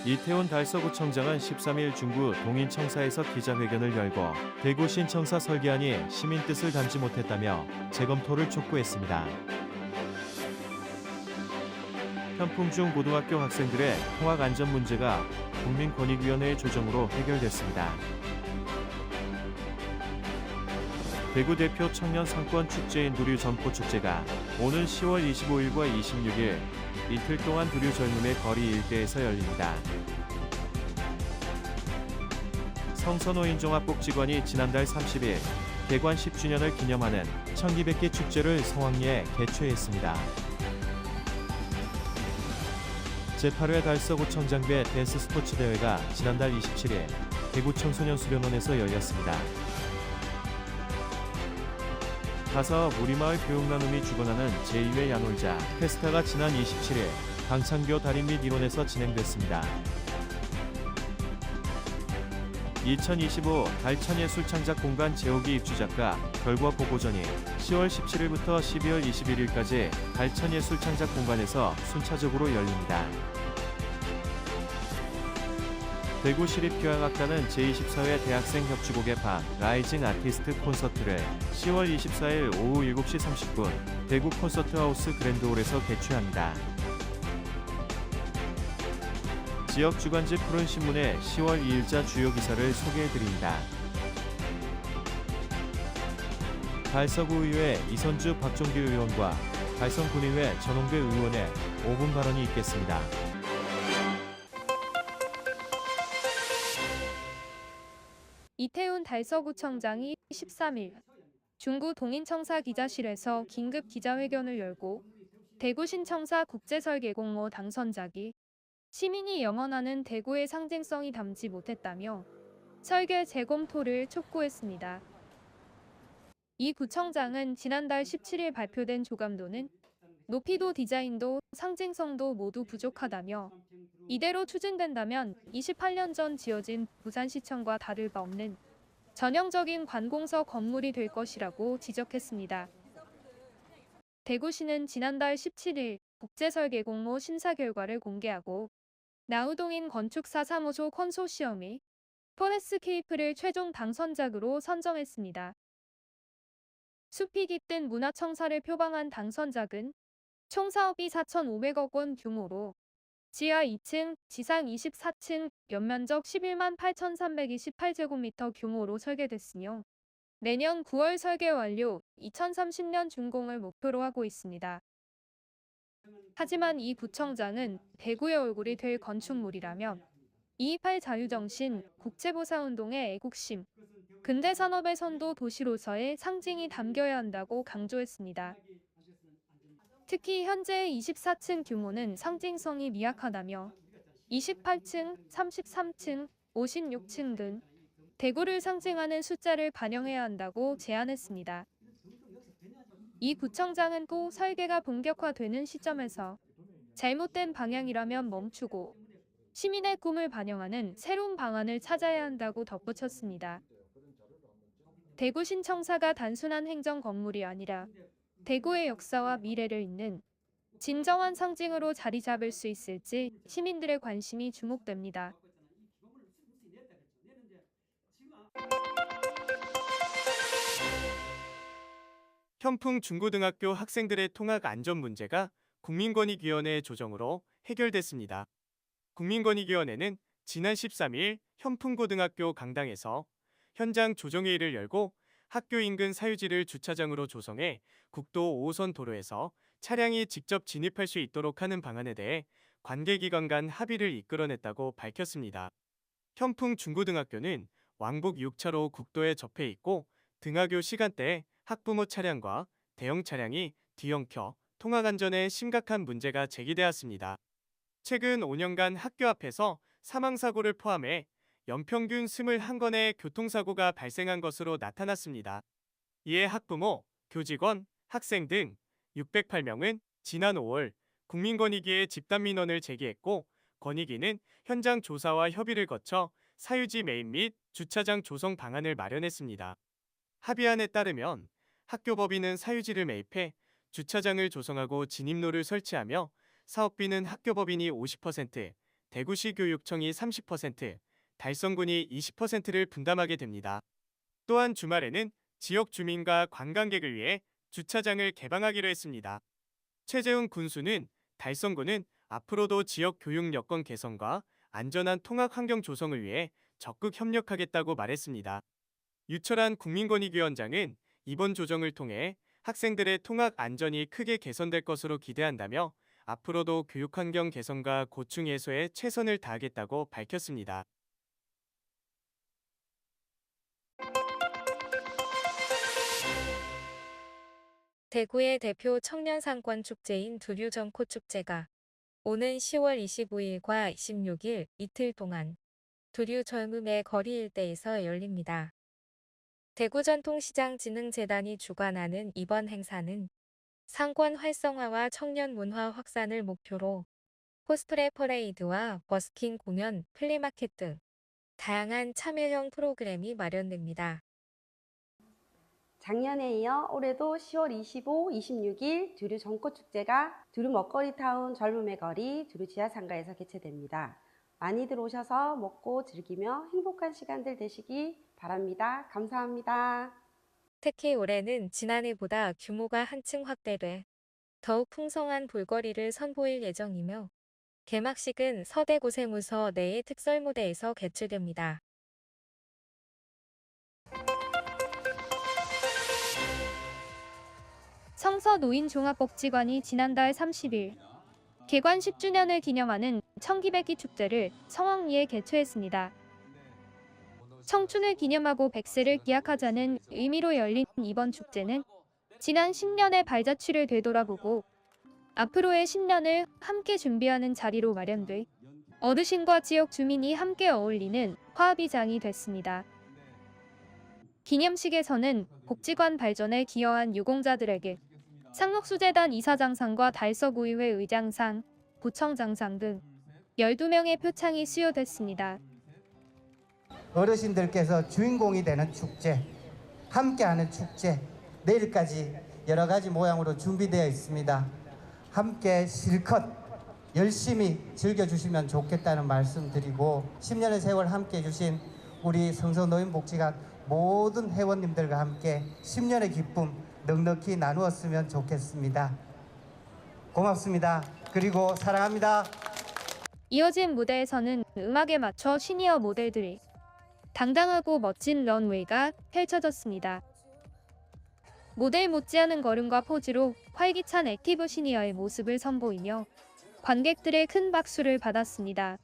이태원 달서구청장은 13일 중구 동인청사에서 기자회견을 열고 대구신청사 설계안이 시민 뜻을 담지 못했다며 재검토를 촉구했습니다. 현풍중 고등학교 학생들의 통학 안전 문제가 국민권익위원회의 조정으로 해결됐습니다. 대구 대표 청년 상권 축제인 두류 점포축제가 오는 10월 25일과 26일 이틀 동안 두류 젊음의 거리 일대에서 열립니다. 성선호인종합복지관이 지난달 30일 개관 10주년을 기념하는 청기백기 축제를 성황리에 개최했습니다. 제8회 달서구청장배 댄스 스포츠 대회가 지난달 27일 대구 청소년 수련원에서 열렸습니다. 가서 우리마을 교육나눔이 주관하는 제2회 야놀자 페스타가 지난 27일 강창교 달인 및 일원에서 진행됐습니다. 2025 달천예술창작 공간 제오기 입주작가 결과 보고전이 10월 17일부터 12월 21일까지 달천예술창작 공간에서 순차적으로 열립니다. 대구시립교향악단은 제24회 대학생 협주곡의 밤 라이징 아티스트 콘서트를 10월 24일 오후 7시 30분 대구 콘서트하우스 그랜드홀에서 개최합니다. 지역 주간지 푸른 신문의 10월 2일자 주요 기사를 소개해드립니다. 달서구의회 이선주 박종기 의원과 달성군의회 전홍배 의원의 5분 발언이 있겠습니다. 이태훈 달서구청장이 13일 중구 동인청사 기자실에서 긴급 기자회견을 열고 대구신청사 국제설계공모 당선작이 시민이 영원하는 대구의 상징성이 담지 못했다며 설계 재검토를 촉구했습니다. 이 구청장은 지난달 17일 발표된 조감도는 높이도 디자인도 상징성도 모두 부족하다며 이대로 추진된다면 28년 전 지어진 부산시청과 다를 바 없는 전형적인 관공서 건물이 될 것이라고 지적했습니다. 대구시는 지난달 17일 국제설계공모 심사 결과를 공개하고 나우동인 건축사 3호소 컨소시엄이 포레스케이프를 최종 당선작으로 선정했습니다. 숲이 깃든 문화청사를 표방한 당선작은 총 사업이 4,500억 원 규모로 지하 2층, 지상 24층, 연면적 11만 8,328제곱미터 규모로 설계됐으며 내년 9월 설계 완료, 2030년 준공을 목표로 하고 있습니다. 하지만 이 구청장은 대구의 얼굴이 될 건축물이라면 228 자유정신, 국제보사운동의 애국심, 근대산업의 선도 도시로서의 상징이 담겨야 한다고 강조했습니다. 특히 현재의 24층 규모는 상징성이 미약하다며 28층, 33층, 56층 등 대구를 상징하는 숫자를 반영해야 한다고 제안했습니다. 이 구청장은 또 설계가 본격화되는 시점에서 잘못된 방향이라면 멈추고 시민의 꿈을 반영하는 새로운 방안을 찾아야 한다고 덧붙였습니다. 대구신청사가 단순한 행정 건물이 아니라 대구의 역사와 미래를 잇는 진정한 상징으로 자리 잡을 수 있을지 시민들의 관심이 주목됩니다. 현풍 중고등학교 학생들의 통학 안전 문제가 국민권익위원회의 조정으로 해결됐습니다. 국민권익위원회는 지난 13일 현풍고등학교 강당에서 현장 조정회의를 열고 학교 인근 사유지를 주차장으로 조성해 국도 5호선 도로에서 차량이 직접 진입할 수 있도록 하는 방안에 대해 관계기관 간 합의를 이끌어냈다고 밝혔습니다. 현풍 중고등학교는 왕복 6차로 국도에 접해 있고 등하교 시간대에 학부모 차량과 대형 차량이 뒤엉켜 통학 안전에 심각한 문제가 제기되었습니다. 최근 5년간 학교 앞에서 사망사고를 포함해 연평균 21건의 교통사고가 발생한 것으로 나타났습니다. 이에 학부모, 교직원, 학생 등 608명은 지난 5월 국민권익위에 집단민원을 제기했고 권익위는 현장 조사와 협의를 거쳐 사유지 매입 및 주차장 조성 방안을 마련했습니다. 합의안에 따르면 학교법인은 사유지를 매입해 주차장을 조성하고 진입로를 설치하며 사업비는 학교법인이 50%, 대구시 교육청이 30%, 달성군이 20%를 분담하게 됩니다. 또한 주말에는 지역 주민과 관광객을 위해 주차장을 개방하기로 했습니다. 최재훈 군수는 달성군은 앞으로도 지역 교육 여건 개선과 안전한 통학 환경 조성을 위해 적극 협력하겠다고 말했습니다. 유철한 국민권익위원장은 이번 조정을 통해 학생들의 통학 안전이 크게 개선될 것으로 기대한다며 앞으로도 교육 환경 개선과 고충 해소에 최선을 다하겠다고 밝혔습니다. 대구의 대표 청년 상권 축제인 두류점코축제가 오는 10월 25일과 26일 이틀 동안 두류 젊음의 거리 일대에서 열립니다. 대구전통시장진흥재단이 주관하는 이번 행사는 상권 활성화와 청년 문화 확산을 목표로 코스프레 퍼레이드와 버스킹 공연, 플리마켓 등 다양한 참여형 프로그램이 마련됩니다. 작년에 이어 올해도 10월 25, 26일 두류 전코축제가 두류 먹거리타운 젊음의 거리 두류 지하상가에서 개최됩니다. 많이들 오셔서 먹고 즐기며 행복한 시간들 되시기 바랍니다. 감사합니다. 특히 올해는 지난해보다 규모가 한층 확대돼 더욱 풍성한 볼거리를 선보일 예정이며 개막식은 서대고세무서 내의 특설무대에서 개최됩니다. 성서노인종합복지관이 지난달 30일 개관 10주년을 기념하는 청기백기 축제를 성황리에 개최했습니다. 청춘을 기념하고 100세를 기약하자는 의미로 열린 이번 축제는 지난 10년의 발자취를 되돌아보고 앞으로의 10년을 함께 준비하는 자리로 마련돼 어르신과 지역 주민이 함께 어울리는 화합의 장이 됐습니다. 기념식에서는 복지관 발전에 기여한 유공자들에게 상록수재단 이사장상과 달서구의회 의장상, 구청장상 등 12명의 표창이 수여됐습니다. 어르신들께서 주인공이 되는 축제, 함께하는 축제, 내일까지 여러 가지 모양으로 준비되어 있습니다. 함께 실컷 열심히 즐겨주시면 좋겠다는 말씀 드리고 10년의 세월 함께해 주신 우리 성서노인복지관 모든 회원님들과 함께 10년의 기쁨 넉넉히 나누었으면 좋겠습니다. 고맙습니다. 그리고 사랑합니다. 이어진 무대에서는 음악에 맞춰 시니어 모델들이 당당하고 멋진 런웨이가 펼쳐졌습니다. 모델 못지않은 걸음과 포즈로 활기찬 액티브 시니어의 모습을 선보이며 관객들의 큰 박수를 받았습니다.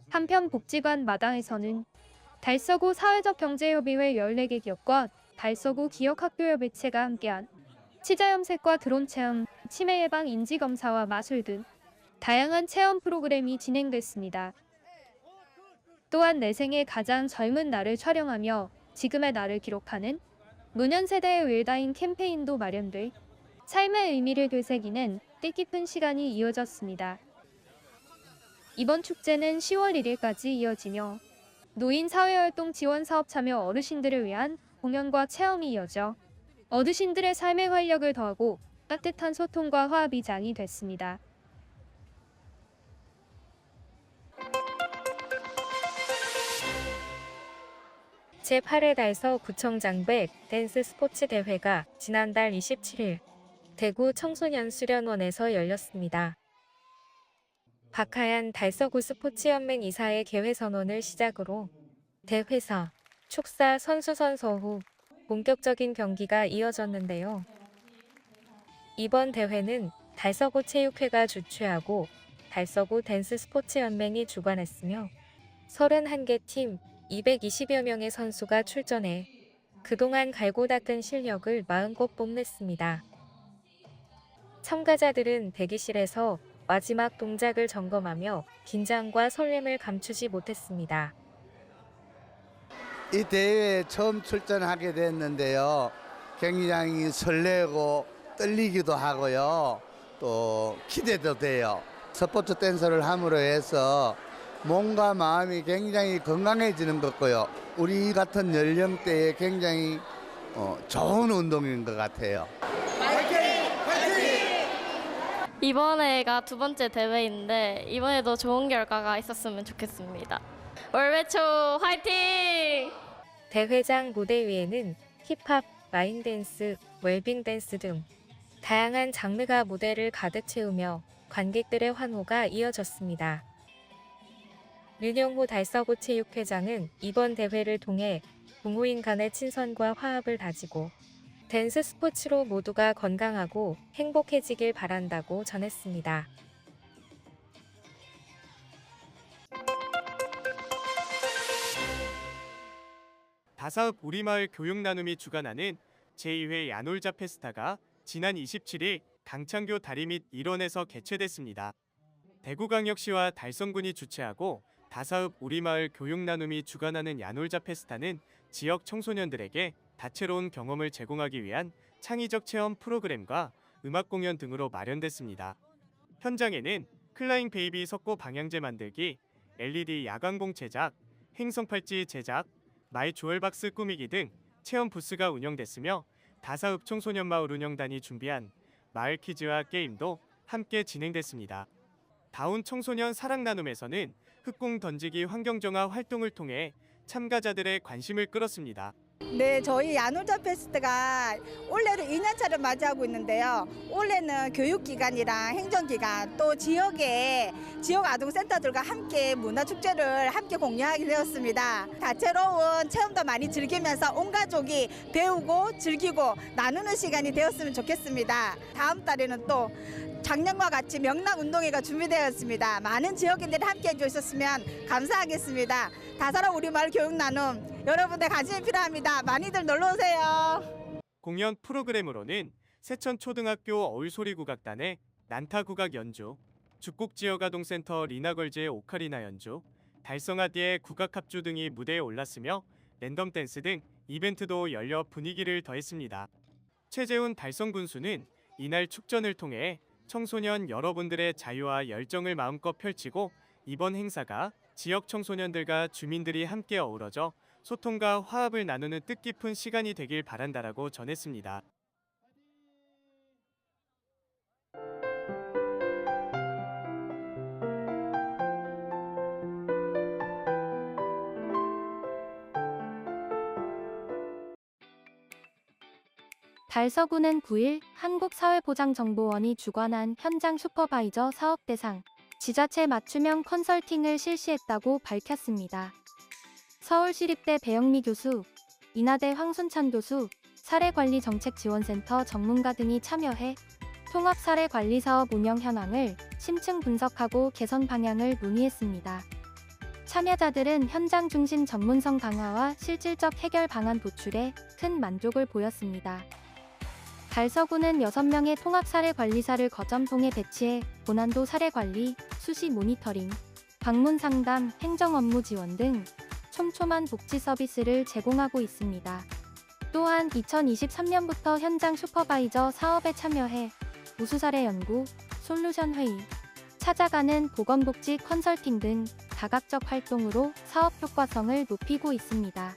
한편 복지관 마당에서는 달서구 사회적경제협의회 14개 기업과 달서구 기억학교협의체가 함께한 치자염색과 드론 체험, 치매 예방 인지검사와 마술 등 다양한 체험 프로그램이 진행됐습니다. 또한 내 생의 가장 젊은 나를 촬영하며 지금의 나를 기록하는 노년세대의 웰다잉 캠페인도 마련돼 삶의 의미를 되새기는 뜻깊은 시간이 이어졌습니다. 이번 축제는 10월 1일까지 이어지며 노인 사회활동 지원 사업 참여 어르신들을 위한 공연과 체험이 이어져 어르신들의 삶의 활력을 더하고 따뜻한 소통과 화합이 장이 됐습니다. 제8회 달서 구청장백 댄스 스포츠 대회가 지난달 27일 대구 청소년수련원에서 열렸습니다. 박하얀 달서구 스포츠연맹 이사의 개회선언을 시작으로 대회사, 축사, 선수선서 후 본격적인 경기가 이어졌는데요. 이번 대회는 달서구 체육회가 주최하고 달서구 댄스 스포츠연맹이 주관했으며 31개 팀 220여 명의 선수가 출전해 그동안 갈고 닦은 실력을 마음껏 뽐냈습니다. 참가자들은 대기실에서 마지막 동작을 점검하며 긴장과 설렘을 감추지 못했습니다. 이 대회에 처음 출전하게 됐는데요. 굉장히 설레고 떨리기도 하고요. 또 기대도 돼요. 스포츠 댄서를 함으로 해서 몸과 마음이 굉장히 건강해지는 것 같고요. 우리 같은 연령대에 굉장히 좋은 운동인 것 같아요. 이번에가 두 번째 대회인데 이번에도 좋은 결과가 있었으면 좋겠습니다. 월매초 화이팅! 대회장 무대 위에는 힙합, 라인댄스, 웰빙댄스 등 다양한 장르가 무대를 가득 채우며 관객들의 환호가 이어졌습니다. 류영호 달서구 체육회장은 이번 대회를 통해 부모인 간의 친선과 화합을 다지고 댄스 스포츠로 모두가 건강하고 행복해지길 바란다고 전했습니다. 다사읍 우리마을 교육나눔이 주관하는 제2회 야놀자 페스타가 지난 27일 강창교 다리 및 일원에서 개최됐습니다. 대구광역시와 달성군이 주최하고 다사읍 우리마을 교육나눔이 주관하는 야놀자 페스타는 지역 청소년들에게 다채로운 경험을 제공하기 위한 창의적 체험 프로그램과 음악 공연 등으로 마련됐습니다. 현장에는 클라잉 베이비 석고 방향제 만들기, LED 야광봉 제작, 행성팔찌 제작, 마이 주얼박스 꾸미기 등 체험 부스가 운영됐으며 다사읍 청소년마을 운영단이 준비한 마을 퀴즈와 게임도 함께 진행됐습니다. 다운 청소년 사랑나눔에서는 흙공 던지기 환경정화 활동을 통해 참가자들의 관심을 끌었습니다. 네, 저희 야놀자 페스트가 올해로 2년차를 맞이하고 있는데요. 올해는 교육기관이랑 행정기관 또 지역의 지역 아동센터들과 함께 문화축제를 함께 공유하게 되었습니다. 다채로운 체험도 많이 즐기면서 온 가족이 배우고 즐기고 나누는 시간이 되었으면 좋겠습니다. 다음 달에는 또 작년과 같이 명랑운동회가 준비되어 있습니다. 많은 지역인들이 함께해 주셨으면 감사하겠습니다. 다사라 우리마을 교육나눔 여러분들 관심이 필요합니다. 많이들 놀러오세요. 공연 프로그램으로는 세천초등학교 어울소리국악단의 난타국악 연주, 죽곡지역아동센터 리나걸즈의 오카리나 연주, 달성아디의 국악합주 등이 무대에 올랐으며 랜덤 댄스 등 이벤트도 열려 분위기를 더했습니다. 최재훈 달성군수는 이날 축전을 통해 청소년 여러분들의 자유와 열정을 마음껏 펼치고 이번 행사가 지역 청소년들과 주민들이 함께 어우러져 소통과 화합을 나누는 뜻깊은 시간이 되길 바란다라고 전했습니다. 달서구는 9일 한국사회보장정보원이 주관한 현장 슈퍼바이저 사업 대상 지자체 맞춤형 컨설팅을 실시했다고 밝혔습니다. 서울시립대 배영미 교수, 인하대 황순찬 교수, 사례관리정책지원센터 전문가 등이 참여해 통합사례관리사업 운영 현황을 심층 분석하고 개선 방향을 논의했습니다. 참여자들은 현장 중심 전문성 강화와 실질적 해결 방안 도출에 큰 만족을 보였습니다. 달서구는 6명의 통합사례관리사를 거점동에 배치해 고난도 사례관리, 수시 모니터링, 방문 상담, 행정 업무 지원 등 촘촘한 복지 서비스를 제공하고 있습니다. 또한 2023년부터 현장 슈퍼바이저 사업에 참여해 우수사례 연구, 솔루션 회의, 찾아가는 보건복지 컨설팅 등 다각적 활동으로 사업 효과성을 높이고 있습니다.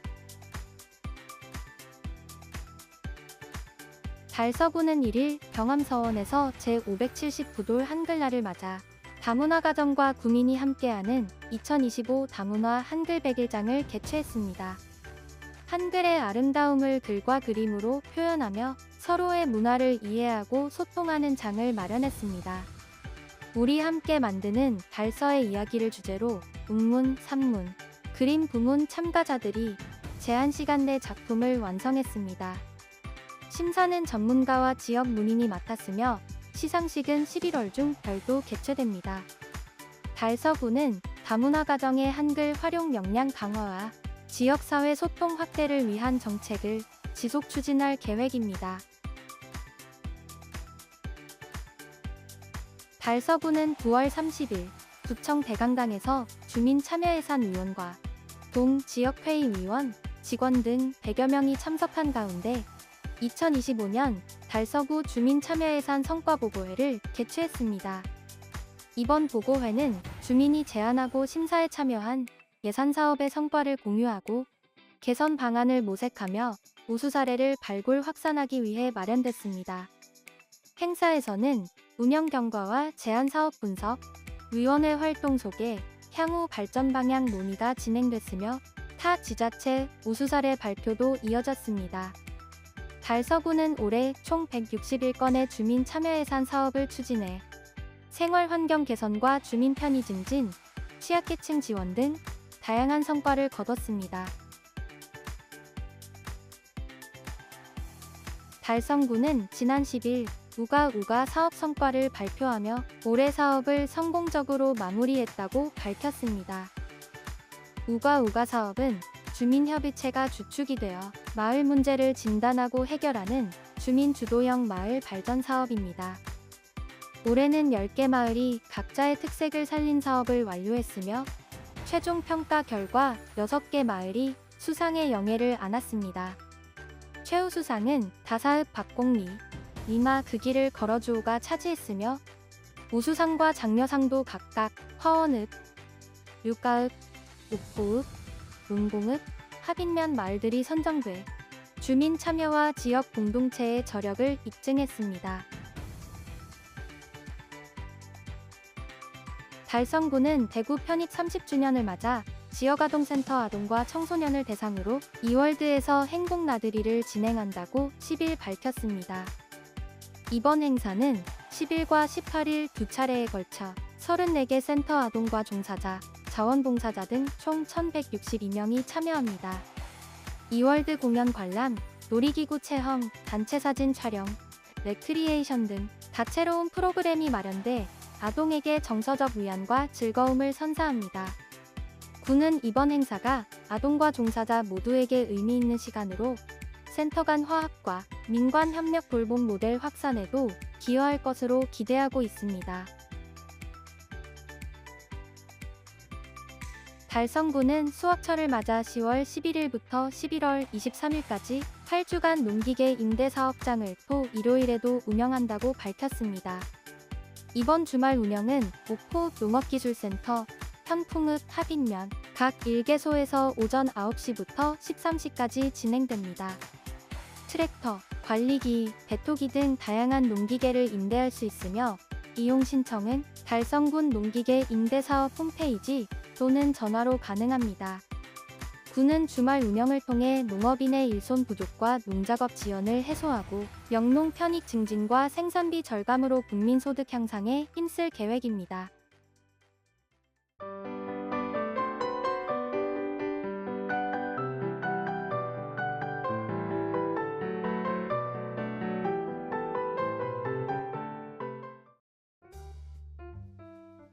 달서구는 1일 경암서원에서 제579돌 한글날을 맞아 다문화가정과 구민이 함께하는 2025 다문화 한글 100일장을 개최했습니다. 한글의 아름다움을 글과 그림으로 표현하며 서로의 문화를 이해하고 소통하는 장을 마련했습니다. 우리 함께 만드는 달서의 이야기를 주제로 운문, 산문, 그림 부문 참가자들이 제한 시간 내 작품을 완성했습니다. 심사는 전문가와 지역 문인이 맡았으며 시상식은 11월 중 별도 개최됩니다. 달서구는 다문화 가정의 한글 활용 역량 강화와 지역사회 소통 확대를 위한 정책을 지속 추진할 계획입니다. 달서구는 9월 30일 구청 대강당에서 주민참여예산위원과 동지역회의위원, 직원 등 100여 명이 참석한 가운데 2025년 달서구 주민참여예산 성과보고회를 개최했습니다. 이번 보고회는 주민이 제안하고 심사에 참여한 예산 사업의 성과를 공유하고 개선 방안을 모색하며 우수 사례를 발굴 확산하기 위해 마련됐습니다. 행사에서는 운영 경과와 제안 사업 분석, 위원회 활동 소개, 향후 발전 방향 논의가 진행됐으며 타 지자체 우수 사례 발표도 이어졌습니다. 달서구는 올해 총 161건의 주민 참여 예산 사업을 추진해 생활 환경 개선과 주민 편의 증진, 취약계층 지원 등 다양한 성과를 거뒀습니다. 달성구는 지난 10일 우가우가 사업 성과를 발표하며 올해 사업을 성공적으로 마무리했다고 밝혔습니다. 우가우가 사업은 주민협의체가 주축이 되어 마을 문제를 진단하고 해결하는 주민 주도형 마을 발전 사업입니다. 올해는 10개 마을이 각자의 특색을 살린 사업을 완료했으며 최종 평가 결과 6개 마을이 수상의 영예를 안았습니다. 최우수상은 다사읍 박곡리, 이마 그 길을 걸어주오가 차지했으며 우수상과 장려상도 각각 화원읍, 육가읍, 옥포읍, 룬공읍, 하빈면 마을들이 선정돼 주민 참여와 지역 공동체의 저력을 입증했습니다. 달성구는 대구 편입 30주년을 맞아 지역아동센터 아동과 청소년을 대상으로 이월드에서 행복 나들이를 진행한다고 10일 밝혔습니다. 이번 행사는 10일과 18일 두 차례에 걸쳐 34개 센터 아동과 종사자, 자원봉사자 등 총 1162명이 참여합니다. 이월드 공연 관람, 놀이기구 체험, 단체 사진 촬영, 레크리에이션 등 다채로운 프로그램이 마련돼 아동에게 정서적 위안과 즐거움을 선사합니다. 구는 이번 행사가 아동과 종사자 모두에게 의미 있는 시간으로 센터 간 화합과 민관 협력 돌봄 모델 확산에도 기여할 것으로 기대하고 있습니다. 달성구는 수확철을 맞아 10월 11일부터 11월 23일까지 8주간 농기계 임대 사업장을 토 일요일에도 운영한다고 밝혔습니다. 이번 주말 운영은 옥포 농업기술센터, 현풍읍 하빈면 각 1개소에서 오전 9시부터 13시까지 진행됩니다. 트랙터, 관리기, 배토기 등 다양한 농기계를 임대할 수 있으며 이용 신청은 달성군 농기계 임대사업 홈페이지 또는 전화로 가능합니다. 구는 주말 운영을 통해 농업인의 일손 부족과 농작업 지연을 해소하고 영농 편익 증진과 생산비 절감으로 국민 소득 향상에 힘쓸 계획입니다.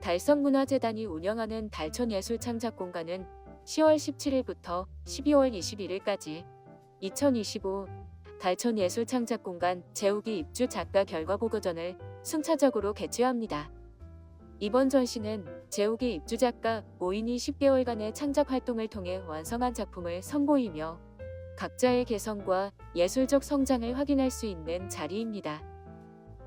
달성문화재단이 운영하는 달천예술창작공간은 10월 17일부터 12월 21일까지 2025 달천예술창작공간 재우기 입주 작가 결과보고전을 순차적으로 개최합니다. 이번 전시는 재우기 입주 작가 5인이 10개월간의 창작 활동을 통해 완성한 작품을 선보이며 각자의 개성과 예술적 성장을 확인할 수 있는 자리입니다.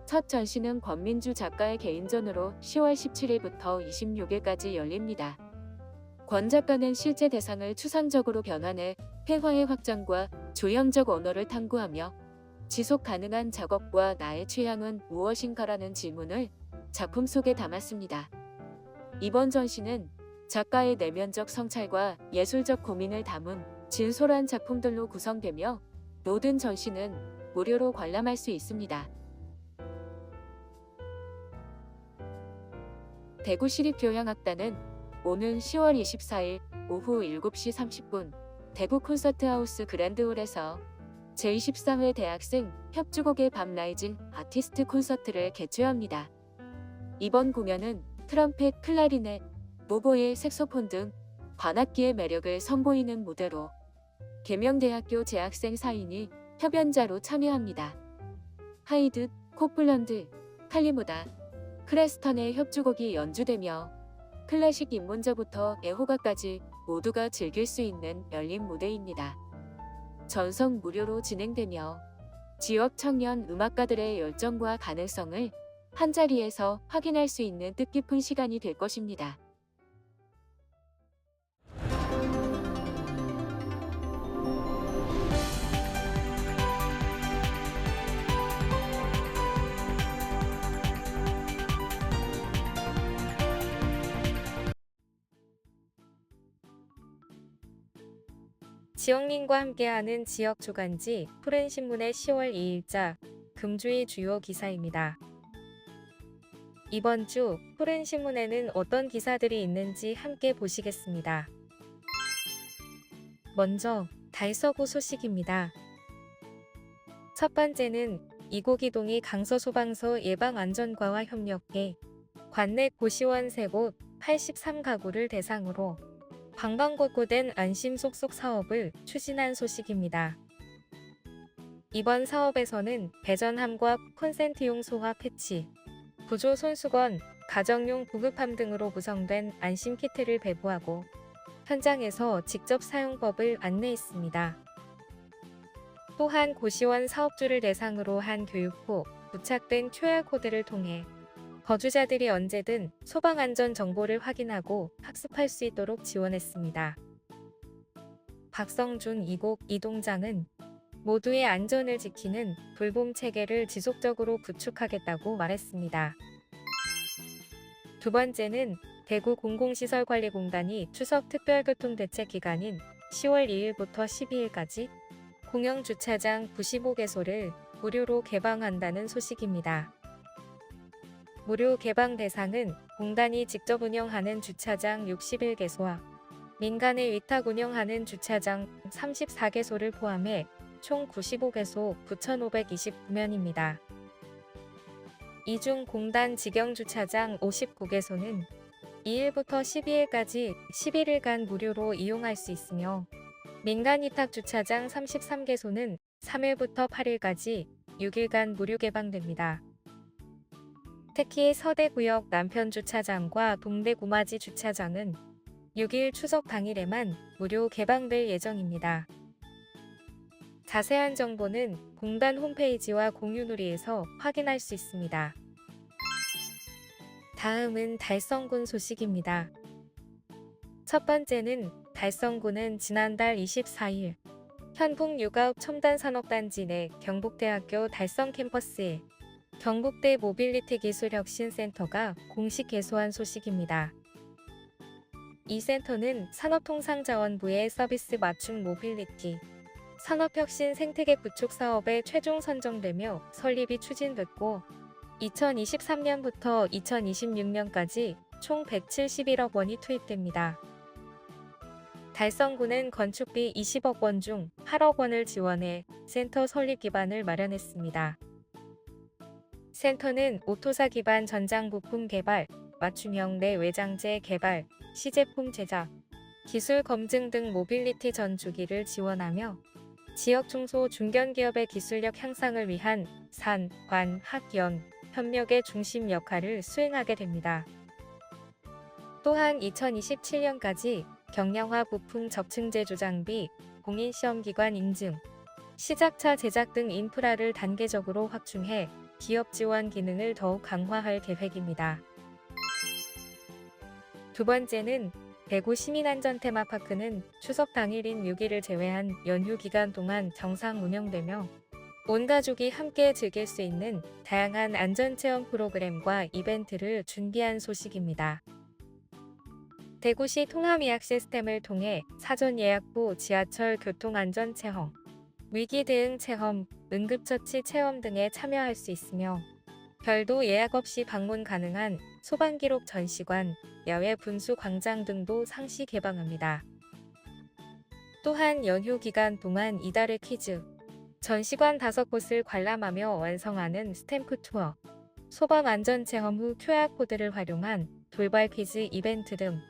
첫 전시는 권민주 작가의 개인전으로 10월 17일부터 26일까지 열립니다. 권 작가는 실제 대상을 추상적으로 변환해 회화의 확장과 조형적 언어를 탐구하며 지속 가능한 작업과 나의 취향은 무엇인가라는 질문을 작품 속에 담았습니다. 이번 전시는 작가의 내면적 성찰과 예술적 고민을 담은 진솔한 작품들로 구성되며 모든 전시는 무료로 관람할 수 있습니다. 대구시립교향악단은 오는 10월 24일 오후 7시 30분 대구 콘서트하우스 그랜드홀에서 제24회 대학생 협주곡의 밤 라이징 아티스트 콘서트를 개최합니다. 이번 공연은 트럼펫, 클라리넷, 모보일, 색소폰 등 관악기의 매력을 선보이는 무대로 계명대학교 재학생 4인이 협연자로 참여합니다. 하이드, 코플런드, 칼리무다, 크레스턴의 협주곡이 연주되며 클래식 입문자부터 애호가까지 모두가 즐길 수 있는 열린 무대입니다. 전석 무료로 진행되며 지역 청년 음악가들의 열정과 가능성을 한자리에서 확인할 수 있는 뜻깊은 시간이 될 것입니다. 지역민과 함께하는 지역 주간지 푸른신문의 10월 2일자 금주의 주요 기사입니다. 이번 주 푸른신문에는 어떤 기사들이 있는지 함께 보시겠습니다. 먼저 달서구 소식입니다. 첫 번째는 이곡이동이 강서소방서 예방안전과와 협력해 관내 고시원 3곳 83가구를 대상으로 방방곡곡된 안심속속 사업을 추진한 소식입니다. 이번 사업에서는 배전함과 콘센트용 소화 패치, 구조 손수건, 가정용 구급함 등으로 구성된 안심키트를 배부하고 현장에서 직접 사용법을 안내했습니다. 또한 고시원 사업주를 대상으로 한 교육 후 부착된 QR코드를 통해 거주자들이 언제든 소방안전 정보를 확인하고 학습할 수 있도록 지원했습니다. 박성준 이곡 이동장은 모두의 안전을 지키는 돌봄 체계를 지속적으로 구축하겠다고 말했습니다. 두 번째는 대구 공공시설관리공단이 추석 특별교통대책 기간인 10월 2일부터 12일까지 공영주차장 95개소를 무료로 개방한다는 소식입니다. 무료 개방 대상은 공단이 직접 운영하는 주차장 61개소와 민간에 위탁 운영하는 주차장 34개소를 포함해 총 95개소 9,529면입니다. 이 중 공단 직영주차장 59개소는 2일부터 12일까지 11일간 무료로 이용할 수 있으며 민간 위탁 주차장 33개소는 3일부터 8일까지 6일간 무료 개방됩니다. 특히 서대구역 남편주차장과 동대구마지 주차장은 6일 추석 당일에만 무료 개방될 예정입니다. 자세한 정보는 공단 홈페이지와 공유누리에서 확인할 수 있습니다. 다음은 달성군 소식입니다. 첫 번째는 달성군은 지난달 24일 현풍육아읍 첨단산업단지 내 경북대학교 달성 캠퍼스에 경북대 모빌리티 기술혁신센터가 공식 개소한 소식입니다. 이 센터는 산업통상자원부의 서비스 맞춤 모빌리티, 산업혁신 생태계 구축 사업에 최종 선정되며 설립이 추진됐고 2023년부터 2026년까지 총 171억 원이 투입됩니다. 달성군은 건축비 20억 원 중 8억 원을 지원해 센터 설립 기반을 마련했습니다. 센터는 오토사 기반 전장 부품 개발, 맞춤형 내외장재 개발, 시제품 제작, 기술 검증 등 모빌리티 전 주기를 지원하며 지역 중소 중견기업의 기술력 향상을 위한 산, 관, 학, 연, 협력의 중심 역할을 수행하게 됩니다. 또한 2027년까지 경량화 부품 적층제조 장비, 공인시험기관 인증, 시작차 제작 등 인프라를 단계적으로 확충해 기업 지원 기능을 더욱 강화할 계획입니다. 두 번째는 대구 시민안전 테마파크는 추석 당일인 6일을 제외한 연휴 기간 동안 정상 운영되며 온 가족이 함께 즐길 수 있는 다양한 안전체험 프로그램과 이벤트를 준비한 소식입니다. 대구시 통합예약 시스템을 통해 사전 예약 후 지하철 교통안전체험, 위기대응체험, 응급처치 체험 등에 참여할 수 있으며 별도 예약 없이 방문 가능한 소방기록 전시관, 야외 분수 광장 등도 상시 개방합니다. 또한 연휴 기간 동안 이달의 퀴즈, 전시관 5곳을 관람하며 완성하는 스탬프 투어, 소방 안전체험 후 QR코드를 활용한 돌발 퀴즈 이벤트 등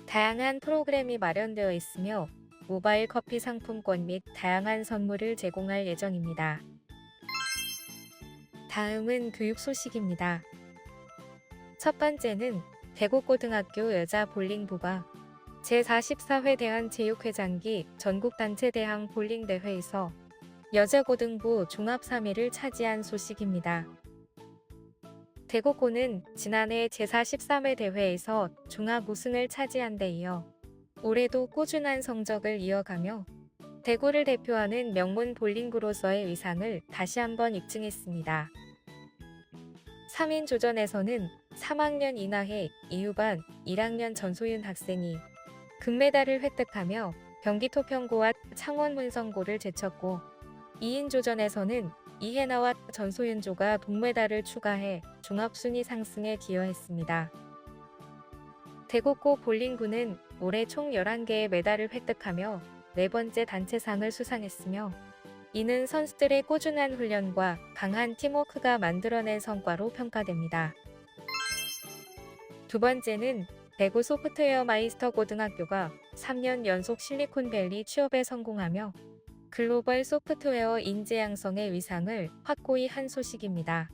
다양한 프로그램이 마련되어 있으며 모바일 커피 상품권 및 다양한 선물을 제공할 예정입니다. 다음은 교육 소식입니다. 첫 번째는 대구고등학교 여자볼링부가 제44회 대한체육회장기 전국단체대항 볼링대회에서 여자고등부 종합 3위를 차지한 소식입니다. 대구고는 지난해 제43회 대회에서 종합 우승을 차지한 데 이어 올해도 꾸준한 성적을 이어가며 대구를 대표하는 명문 볼링부로서의 위상을 다시 한번 입증했습니다. 3인조전에서는 3학년 이나혜, 이유반, 1학년 전소윤 학생이 금메달을 획득하며 경기 토평고와 창원 문성고를 제쳤고 2인조전에서는 이해나와 전소윤조가 동메달을 추가해 종합순위 상승에 기여했습니다. 대구고 볼링부는 올해 총 11개의 메달을 획득하며 4번째 단체상을 수상했으며 이는 선수들의 꾸준한 훈련과 강한 팀워크가 만들어낸 성과로 평가됩니다. 두 번째는 대구 소프트웨어 마이스터 고등학교가 3년 연속 실리콘밸리 취업에 성공하며 글로벌 소프트웨어 인재 양성의 위상을 확고히 한 소식입니다.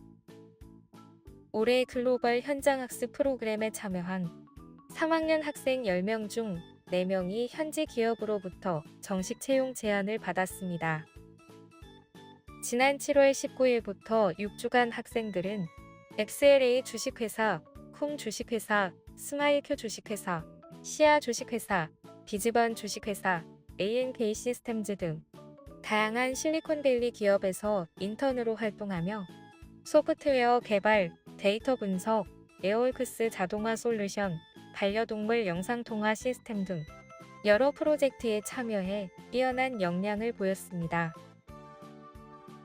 올해 글로벌 현장학습 프로그램에 참여한 3학년 학생 10명 중 4명이 현지 기업으로부터 정식 채용 제안을 받았습니다. 지난 7월 19일부터 6주간 학생들은 XLA 주식회사, 쿵 주식회사, 스마일큐 주식회사, 시아 주식회사, 비즈번 주식회사, ANK 시스템즈 등 다양한 실리콘밸리 기업에서 인턴으로 활동하며 소프트웨어 개발, 데이터 분석, 에어월크스 자동화 솔루션, 반려동물 영상통화 시스템 등 여러 프로젝트에 참여해 뛰어난 역량을 보였습니다.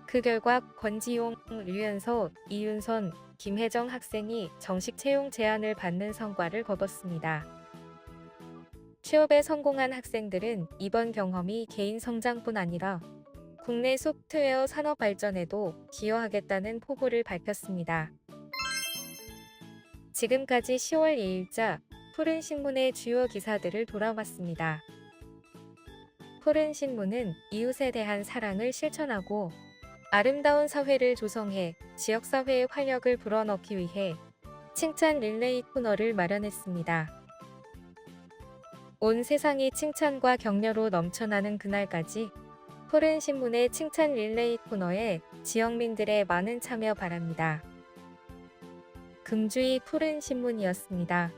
그 결과 권지용, 류현서, 이윤선, 김혜정 학생이 정식 채용 제안을 받는 성과를 거뒀습니다. 취업에 성공한 학생들은 이번 경험이 개인 성장뿐 아니라 국내 소프트웨어 산업 발전에도 기여하겠다는 포부를 밝혔습니다. 지금까지 10월 2일자 푸른신문의 주요 기사들을 돌아봤습니다. 푸른신문은 이웃에 대한 사랑을 실천하고 아름다운 사회를 조성해 지역사회의 활력을 불어넣기 위해 칭찬 릴레이 코너를 마련했습니다. 온 세상이 칭찬과 격려로 넘쳐나는 그날까지 푸른신문의 칭찬 릴레이 코너에 지역민들의 많은 참여 바랍니다. 금주의 푸른신문이었습니다.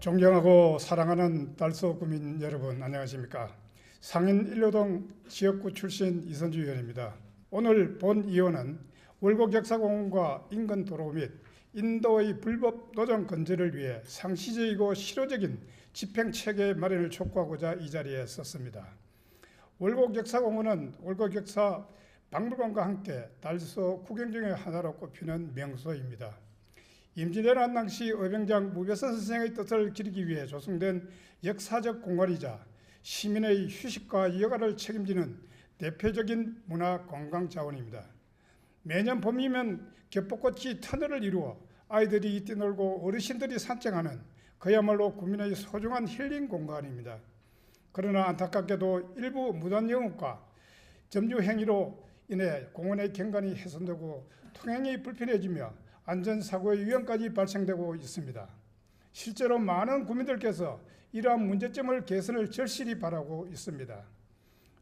존경하고 사랑하는 달서 구민 여러분, 안녕하십니까? 상인 일로동 지역구 출신 이선주 의원입니다. 오늘 본 의원은 월곡역사공원과 인근 도로 및 인도의 불법 노점 건재를 위해 상시적이고 실효적인 집행체계 마련을 촉구하고자 이 자리에 섰습니다. 월곡역사공원은 월곡역사 박물관과 함께 달서 구경 중의 하나로 꼽히는 명소입니다. 임진왜란 당시 의병장 무배선 선생의 뜻을 기리기 위해 조성된 역사적 공간이자 시민의 휴식과 여가를 책임지는 대표적인 문화 관광 자원입니다. 매년 봄이면 겹벚꽃이 터널을 이루어 아이들이 뛰놀고 어르신들이 산책하는 그야말로 국민의 소중한 힐링 공간입니다. 그러나 안타깝게도 일부 무단 영업과 점유 행위로 인해 공원의 경관이 훼손되고 통행이 불편해지며 안전사고의 위험까지 발생되고 있습니다. 실제로 많은 국민들께서 이러한 문제점을 개선을 절실히 바라고 있습니다.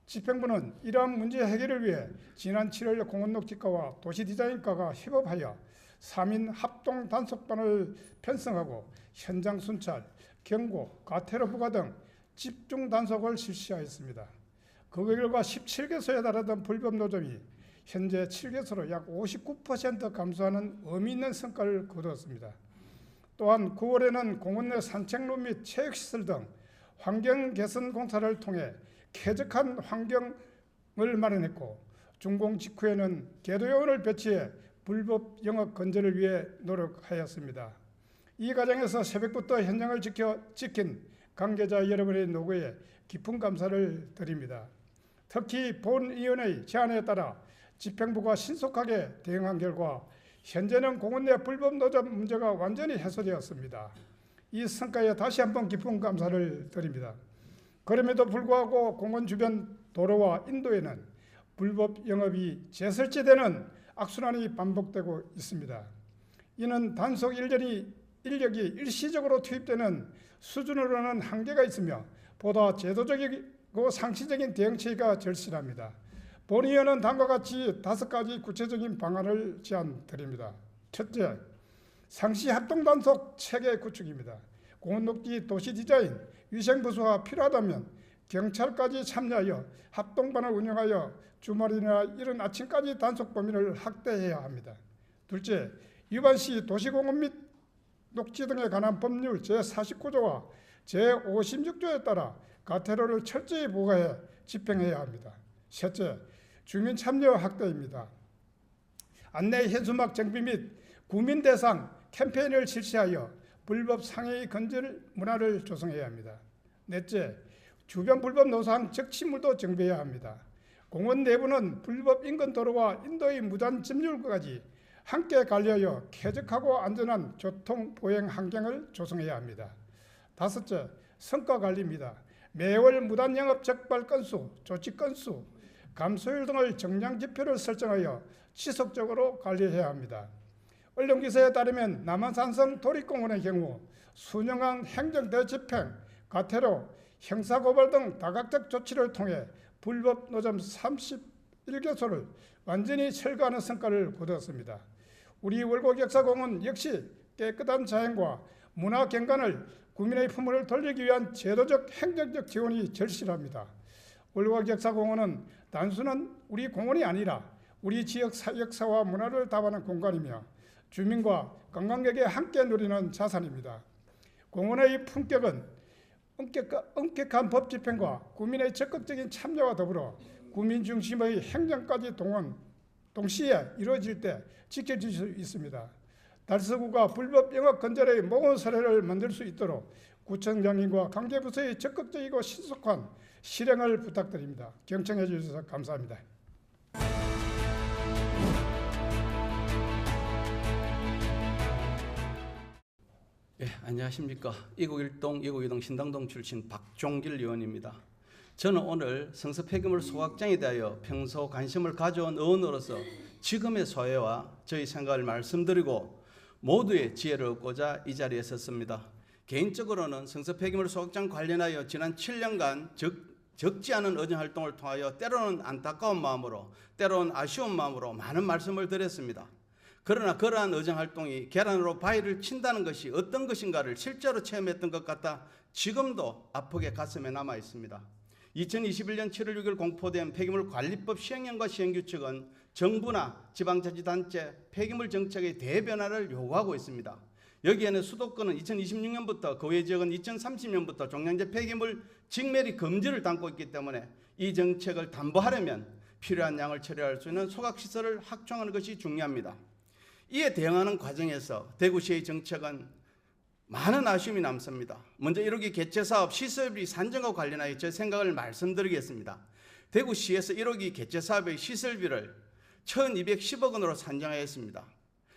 집행부는 이러한 문제 해결을 위해 지난 7월 공원녹지과와 도시디자인과가 협업하여 3인 합동 단속반을 편성하고 현장 순찰, 경고, 과태료 부과 등 집중 단속을 실시하였습니다. 그 결과 17개소에 달하던 불법 노점이 현재 7개소로 약 59% 감소하는 의미 있는 성과를 거두었습니다. 또한 9월에는 공원 내 산책로 및 체육시설 등 환경 개선 공사를 통해 쾌적한 환경을 마련했고 준공 직후에는 계도요원을 배치해 불법 영업 건재를 위해 노력하였습니다. 이 과정에서 새벽부터 현장을 지킨 관계자 여러분의 노고에 깊은 감사를 드립니다. 특히 본위원의 제안에 따라 집행부가 신속하게 대응한 결과 현재는 공원 내 불법 노점 문제가 완전히 해소되었습니다. 이 성과에 다시 한번 깊은 감사를 드립니다. 그럼에도 불구하고 공원 주변 도로와 인도에는 불법 영업이 재설치되는 악순환이 반복되고 있습니다. 이는 단속 인력이 일시적으로 투입되는 수준으로는 한계가 있으며 보다 제도적이고 상시적인 대응체계가 절실합니다. 본의원은 다음과 같이 5가지 구체적인 방안을 제안드립니다. 첫째, 상시 합동단속 체계 구축입니다. 공원녹지 도시 디자인, 위생보수가 필요하다면 경찰까지 참여하여 합동반을 운영하여 주말이나 이른 아침까지 단속 범위를 확대해야 합니다. 둘째, 위반 시 도시공원 및 녹지 등에 관한 법률 제49조와 제56조에 따라 과태료를 철저히 부과해 집행해야 합니다. 셋째, 주민 참여 확대입니다. 안내 현수막 정비 및 구민 대상 캠페인을 실시하여 불법 상해 건절 문화를 조성해야 합니다. 넷째, 주변 불법 노상 적치물도 정비해야 합니다. 공원 내부는 불법 인근 도로와 인도의 무단 점유까지 함께 관리하여 쾌적하고 안전한 교통 보행 환경을 조성해야 합니다. 다섯째, 성과 관리입니다. 매월 무단 영업 적발 건수, 조치 건수, 감소율 등을 정량 지표를 설정하여 지속적으로 관리해야 합니다. 언론기사에 따르면 남한산성 도립공원의 경우 수년간 행정대 집행, 과태료, 형사고발 등 다각적 조치를 통해 불법 노점 31개소를 완전히 철거하는 성과를 거두었습니다. 우리 월곡역사공원 역시 깨끗한 자연과 문화 경관을 국민의 품으로 돌리기 위한 제도적 행정적 지원이 절실합니다. 월곡역사공원은 단순한 우리 공원이 아니라 우리 지역 역사와 문화를 담아낸 공간이며 주민과 관광객이 함께 누리는 자산입니다. 공원의 품격은 엄격한 법 집행과 국민의 적극적인 참여와 더불어 국민 중심의 행정까지 동시에 이루어질 때 지켜질 수 있습니다. 달서구가 불법 영업 건절의 모범 사례를 만들 수 있도록 구청장님과 관계부서의 적극적이고 신속한 실행을 부탁드립니다. 경청해 주셔서 감사합니다. 예, 안녕하십니까. 이곡일동, 이곡이동 신당동 출신 박종길 의원입니다. 저는 오늘 성서 폐기물 소각장에 대하여 평소 관심을 가져온 의원으로서 지금의 소회와 저희 생각을 말씀드리고 모두의 지혜를 얻고자 이 자리에 섰습니다. 개인적으로는 성서 폐기물 소각장 관련하여 지난 7년간 적지 않은 의정활동을 통하여 때로는 안타까운 마음으로 때로는 아쉬운 마음으로 많은 말씀을 드렸습니다. 그러나 그러한 의정활동이 계란으로 바위를 친다는 것이 어떤 것인가를 실제로 체험했던 것 같아 지금도 아프게 가슴에 남아 있습니다. 2021년 7월 6일 공포된 폐기물관리법 시행령과 시행규칙은 정부나 지방자치단체 폐기물 정책의 대변화를 요구하고 있습니다. 여기에는 수도권은 2026년부터 그 외 지역은 2030년부터 종량제 폐기물 직매리 금지를 담고 있기 때문에 이 정책을 담보하려면 필요한 양을 처리할 수 있는 소각시설을 확충하는 것이 중요합니다. 이에 대응하는 과정에서 대구시의 정책은 많은 아쉬움이 남습니다. 먼저 1호기 개최사업 시설비 산정과 관련하여 제 생각을 말씀드리겠습니다. 대구시에서 1호기 개최사업의 시설비를 1,210억 원으로 산정하였습니다.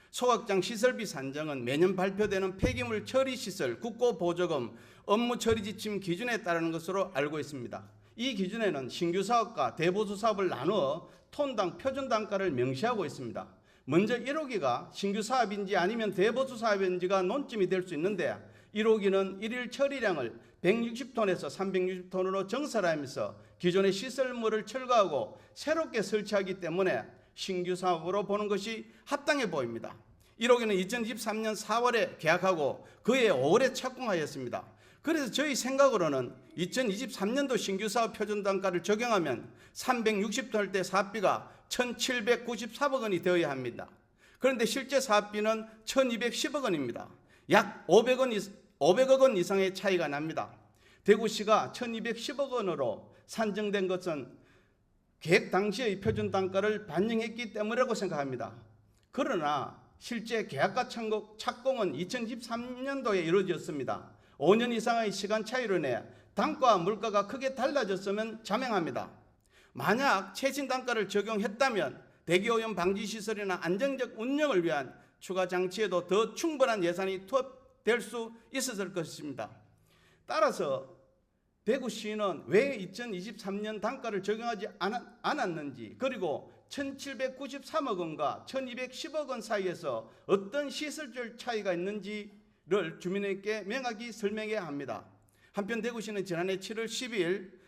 소각장 시설비 산정은 매년 발표되는 폐기물 처리시설 국고보조금 업무 처리 지침 기준에 따르는 것으로 알고 있습니다. 이 기준에는 신규 사업과 대보수 사업을 나누어 톤당 표준 단가를 명시하고 있습니다. 먼저 1호기가 신규 사업인지 아니면 대보수 사업인지가 논점이 될 수 있는데 1호기는 일일 처리량을 160톤에서 360톤으로 정설하면서 기존의 시설물을 철거하고 새롭게 설치하기 때문에 신규 사업으로 보는 것이 합당해 보입니다. 1호기는 2023년 4월에 계약하고 그해 5월에 착공하였습니다. 그래서 저희 생각으로는 2023년도 신규 사업 표준 단가를 적용하면 360톤 때 사업비가 1,794억 원이 되어야 합니다. 그런데 실제 사업비는 1,210억 원입니다. 약 500억 원 이상의 차이가 납니다. 대구시가 1,210억 원으로 산정된 것은 계획 당시의 표준 단가를 반영했기 때문이라고 생각합니다. 그러나 실제 계약과 착공은 2023년도에 이루어졌습니다. 5년 이상의 시간 차이로 인해 단가와 물가가 크게 달라졌으면 자명합니다. 만약 최신 단가를 적용했다면 대기오염 방지 시설이나 안정적 운영을 위한 추가 장치에도 더 충분한 예산이 투입될 수 있었을 것입니다. 따라서 대구시는 왜 2023년 단가를 적용하지 않았는지, 그리고 1,793억 원과 1,210억 원 사이에서 어떤 시설적 차이가 있는지를 주민에게 명확히 설명해야 합니다. 한편 대구시는 지난해 7월 12일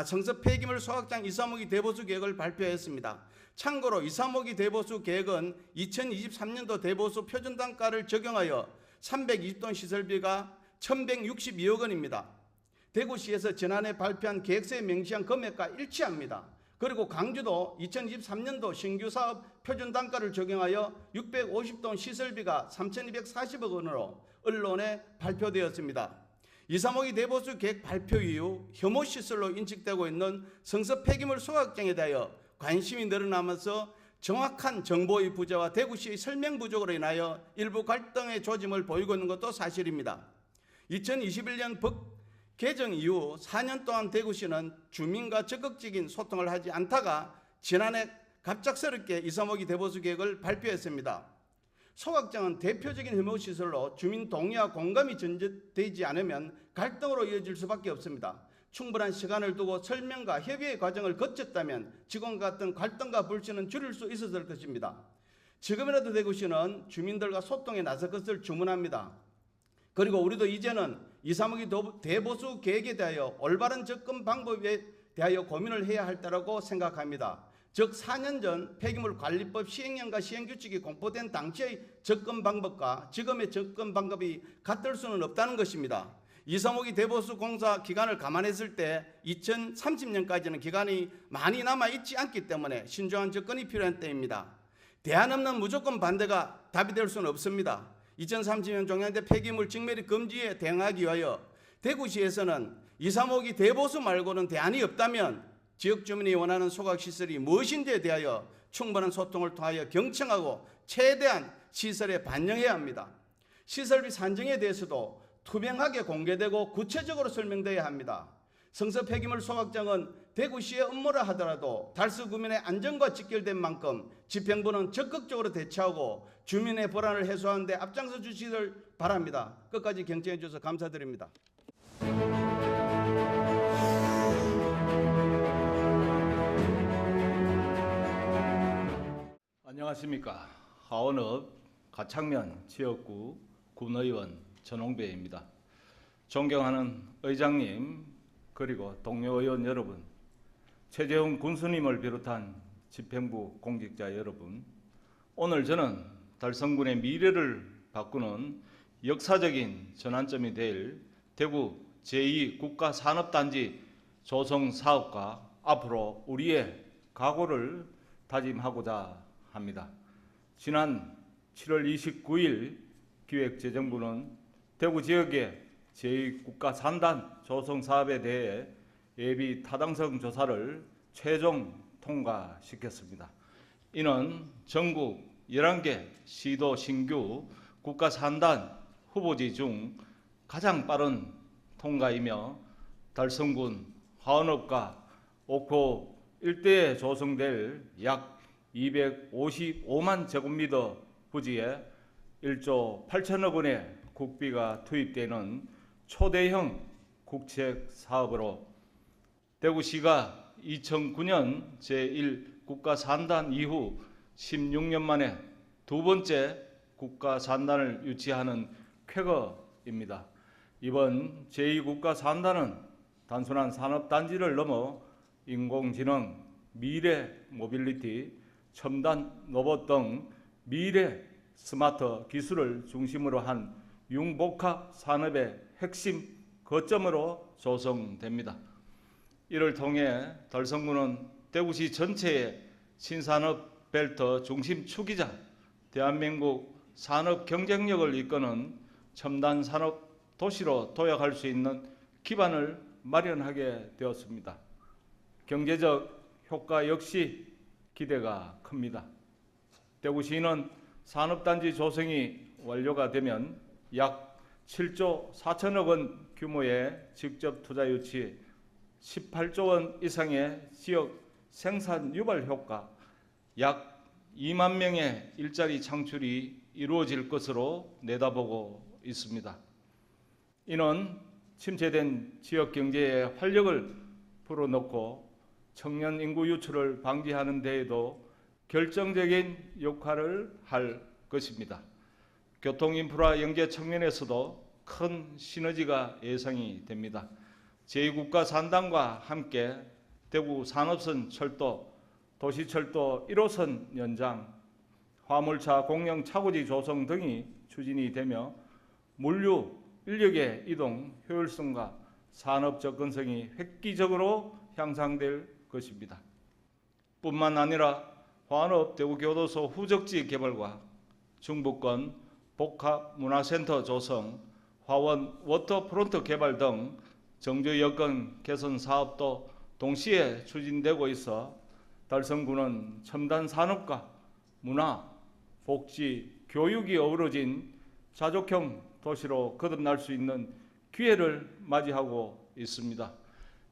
성서 폐기물 소각장 235기 대보수 계획을 발표했습니다. 참고로 235기 대보수 계획은 2023년도 대보수 표준 단가를 적용하여 320톤 시설비가 1162억 원입니다. 대구시에서 지난해 발표한 계획서에 명시한 금액과 일치합니다. 그리고 강주도 2023년도 신규 사업 표준 단가를 적용하여 650톤 시설비가 3,240억 원으로 언론에 발표되었습니다. 235기 대보수 계획 발표 이후 혐오 시설로 인식되고 있는 성서 폐기물 소각장에 대하여 관심이 늘어나면서 정확한 정보의 부재와 대구시의 설명 부족으로 인하여 일부 갈등의 조짐을 보이고 있는 것도 사실입니다. 2021년 법 개정 이후 4년 동안 대구시는 주민과 적극적인 소통을 하지 않다가 지난해 갑작스럽게 235기 대보수 계획을 발표했습니다. 소각장은 대표적인 혐오시설로 주민 동의와 공감이 전제되지 않으면 갈등으로 이어질 수밖에 없습니다. 충분한 시간을 두고 설명과 협의의 과정을 거쳤다면 지금과 같은 갈등과 불신은 줄일 수 있었을 것입니다. 지금이라도 대구시는 주민들과 소통에 나설 것을 주문합니다. 그리고 우리도 이제는 235기 대보수 계획에 대하여 올바른 접근 방법에 대하여 고민을 해야 할 때라고 생각합니다. 즉 4년 전 폐기물관리법 시행령과 시행규칙이 공포된 당시의 접근 방법과 지금의 접근 방법이 같을 수는 없다는 것입니다. 235기 대보수 공사 기간을 감안했을 때 2030년까지는 기간이 많이 남아있지 않기 때문에 신중한 접근이 필요한 때입니다. 대안 없는 무조건 반대가 답이 될 수는 없습니다. 2030년 종량제 폐기물 직매립 금지에 대응하기 위하여 대구시에서는 235기 대보수 말고는 대안이 없다면 지역 주민이 원하는 소각시설이 무엇인지에 대하여 충분한 소통을 통하여 경청하고 최대한 시설에 반영해야 합니다. 시설비 산정에 대해서도 투명하게 공개되고 구체적으로 설명되어야 합니다. 성서 폐기물 소각장은 대구시의 업무라 하더라도 달서 구민의 안전과 직결된 만큼 집행부는 적극적으로 대처하고 주민의 불안을 해소하는 데 앞장서 주시길 바랍니다. 끝까지 경청해 주셔서 감사드립니다. 안녕하십니까. 하원읍 가창면 지역구 군의원 전홍배입니다. 존경하는 의장님 그리고 동료 의원 여러분, 최재훈 군수님을 비롯한 집행부 공직자 여러분, 오늘 저는 달성군의 미래를 바꾸는 역사적인 전환점이 될 대구 제2국가산업단지 조성 사업과 앞으로 우리의 각오를 다짐하고자 합니다. 지난 7월 29일 기획재정부는 대구 지역의 제2국가산단 조성 사업에 대해 예비 타당성 조사를 최종 통과시켰습니다. 이는 전국 11개 시도 신규 국가산단 후보지 중 가장 빠른 통과이며 달성군 화원읍과 옥포 일대에 조성될 약 255만 제곱미터 부지에 1조 8천억 원의 국비가 투입되는 초대형 국책 사업으로 대구시가 2009년 제1국가산단 이후 16년 만에 두 번째 국가산단을 유치하는 쾌거입니다. 이번 제2국가산단은 단순한 산업단지를 넘어 인공지능, 미래 모빌리티, 첨단 로봇 등 미래 스마트 기술을 중심으로 한 융복합 산업의 핵심 거점으로 조성됩니다. 이를 통해 달성군은 대구시 전체의 신산업 벨트 중심 축이자 대한민국 산업 경쟁력을 이끄는 첨단 산업 도시로 도약할 수 있는 기반을 마련하게 되었습니다. 경제적 효과 역시 기대가 큽니다. 대구시는 산업단지 조성이 완료가 되면 약 7조 4천억 원 규모의 직접 투자 유치, 18조 원 이상의 지역 생산 유발 효과, 약 2만 명의 일자리 창출이 이루어질 것으로 내다보고 있습니다. 이는 침체된 지역 경제에 활력을 불어넣고 청년 인구 유출을 방지하는 데에도 결정적인 역할을 할 것입니다. 교통 인프라 연계 측면에서도 큰 시너지가 예상이 됩니다. 제2국가산단과 함께 대구 산업선 철도, 도시철도 1호선 연장, 화물차 공영 차고지 조성 등이 추진이 되며 물류 인력의 이동 효율성과 산업 접근성이 획기적으로 향상될 것입니다. 뿐만 아니라 화원읍 대구교도소 후적지 개발과 중부권 복합문화센터 조성, 화원 워터프론트 개발 등 정주 여건 개선 사업도 동시에 추진되고 있어 달성군은 첨단 산업과 문화, 복지, 교육이 어우러진 자족형 도시로 거듭날 수 있는 기회를 맞이하고 있습니다.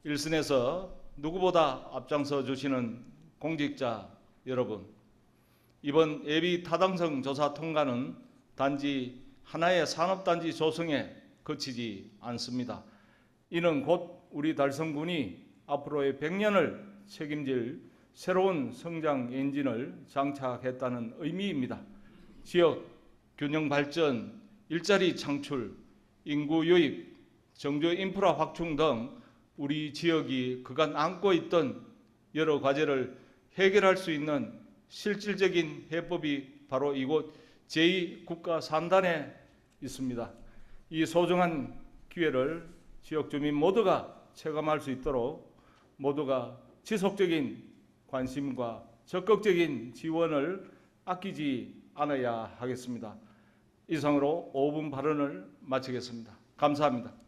일선에서 누구보다 앞장서 주시는 공직자 여러분, 이번 예비 타당성 조사 통과는 단지 하나의 산업단지 조성에 그치지 않습니다. 이는 곧 우리 달성군이 앞으로의 100년을 책임질 새로운 성장 엔진을 장착했다는 의미입니다. 지역 균형 발전, 일자리 창출, 인구 유입, 정주 인프라 확충 등 우리 지역이 그간 안고 있던 여러 과제를 해결할 수 있는 실질적인 해법이 바로 이곳 제2국가산단에 있습니다. 이 소중한 기회를 지역 주민 모두가 체감할 수 있도록 모두가 지속적인 관심과 적극적인 지원을 아끼지 않아야 하겠습니다. 이상으로 5분 발언을 마치겠습니다. 감사합니다.